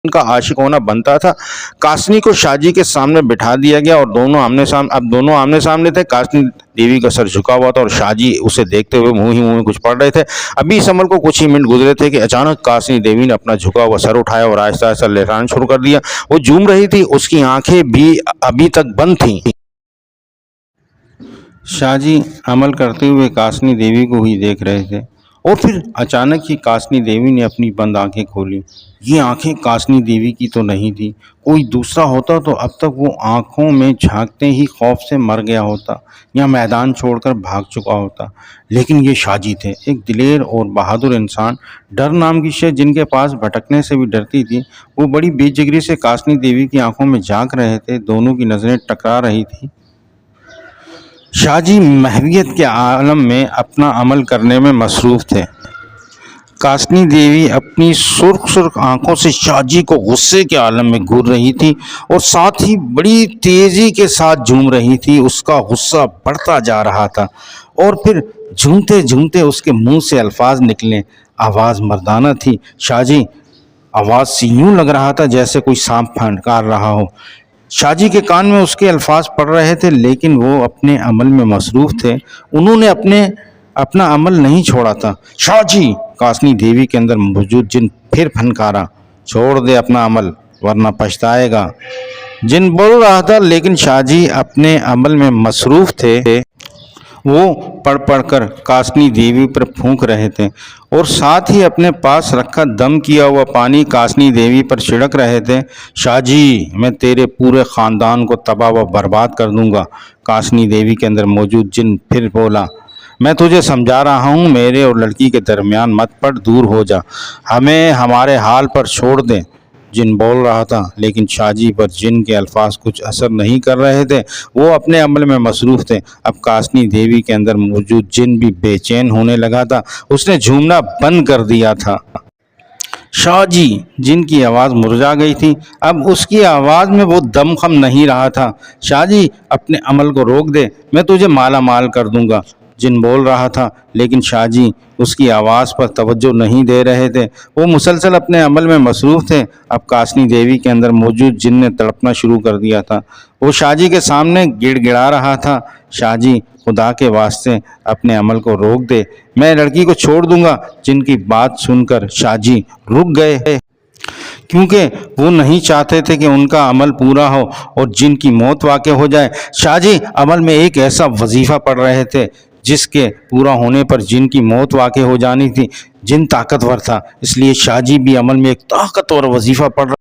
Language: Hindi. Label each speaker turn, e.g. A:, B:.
A: उनका आशिक होना बनता था। कासनी को शाहजी के सामने बिठा दिया गया और दोनों आमने सामने थे। कासनी देवी का सर झुका हुआ था और शाहजी उसे देखते हुए मुंह ही मुंह में कुछ पढ़ रहे थे। अभी इस अमल को कुछ ही मिनट गुजरे थे कि अचानक कासनी देवी ने अपना झुका हुआ सर उठाया और आहिस्ता आहिस्ता लहराना शुरू कर दिया। वो झूम रही थी, उसकी आंखें भी अभी तक बंद थीं। शाहजी अमल करते हुए कासनी देवी को ही देख रहे थे और फिर अचानक ही कासनी देवी ने अपनी बंद आंखें खोली। ये आंखें कासनी देवी की तो नहीं थी। कोई दूसरा होता तो अब तक वो आंखों में झांकते ही खौफ से मर गया होता या मैदान छोड़कर भाग चुका होता। लेकिन ये शाहजी थे, एक दिलेर और बहादुर इंसान। डर नाम की शय जिनके पास भटकने से भी डरती थी, वो बड़ी बेजिगरी से कासनी देवी की आंखों में झांक रहे थे। दोनों की नज़रें टकरा रही थी। शाहजी महवियत के आलम में अपना अमल करने में मसरूफ़ थे। कासनी देवी अपनी सुर्ख सुर्ख आंखों से शाहजी को गुस्से के आलम में घूर रही थी और साथ ही बड़ी तेज़ी के साथ झूम रही थी। उसका गुस्सा बढ़ता जा रहा था और फिर झूमते झूमते उसके मुंह से अल्फाज निकले। आवाज़ मर्दाना थी। शाहजी आवाज़ से यूं लग रहा था जैसे कोई सांप फटकार रहा हो। शाहजी के कान में उसके अल्फाज पड़ रहे थे, लेकिन वो अपने अमल में मसरूफ़ थे। उन्होंने अपना अमल नहीं छोड़ा था। शाहजी! कासनी देवी के अंदर मौजूद जिन फिर फनकारा। छोड़ दे अपना अमल वरना पछताएगा। जिन बोल रहा था, लेकिन शाहजी अपने अमल में मसरूफ़ थे। वो पढ़ पढ़ कर कासनी देवी पर फूंक रहे थे और साथ ही अपने पास रखा दम किया हुआ पानी कासनी देवी पर छिड़क रहे थे। शाहजी, मैं तेरे पूरे ख़ानदान को तबाह व बर्बाद कर दूंगा। कासनी देवी के अंदर मौजूद जिन फिर बोला, मैं तुझे समझा रहा हूँ, मेरे और लड़की के दरमियान मत पड़, दूर हो जा, हमें हमारे हाल पर छोड़ दे। जिन बोल रहा था, लेकिन शाहजी पर जिन के अल्फाज कुछ असर नहीं कर रहे थे। वो अपने अमल में मसरूफ़ थे। अब कासनी देवी के अंदर मौजूद जिन भी बेचैन होने लगा था। उसने झूमना बंद कर दिया था। शाहजी, जिनकी आवाज़ मुरझा गई थी, अब उसकी आवाज़ में वो दमख़म नहीं रहा था। शाहजी, अपने अमल को रोक दे, मैं तुझे माला माल कर दूंगा। जिन बोल रहा था, लेकिन शाहजी उसकी आवाज़ पर तवज्जो नहीं दे रहे थे। वो मुसलसल अपने अमल में मसरूफ़ थे। अब कासनी देवी के अंदर मौजूद जिन ने तड़पना शुरू कर दिया था। वो शाहजी के सामने गिड़गिड़ा रहा था, शाहजी, खुदा के वास्ते अपने अमल को रोक दे, मैं लड़की को छोड़ दूंगा। जिनकी बात सुनकर शाहजी रुक गए, क्योंकि वो नहीं चाहते थे कि उनका अमल पूरा हो और जिनकी मौत वाक़ हो जाए। शाहजी अमल में एक ऐसा वजीफ़ा पढ़ रहे थे जिसके पूरा होने पर जिन की मौत वाक़ हो जानी थी। जिन ताकतवर था, इसलिए शाहजी भी अमल में एक ताकतवर वजीफ़ा पढ़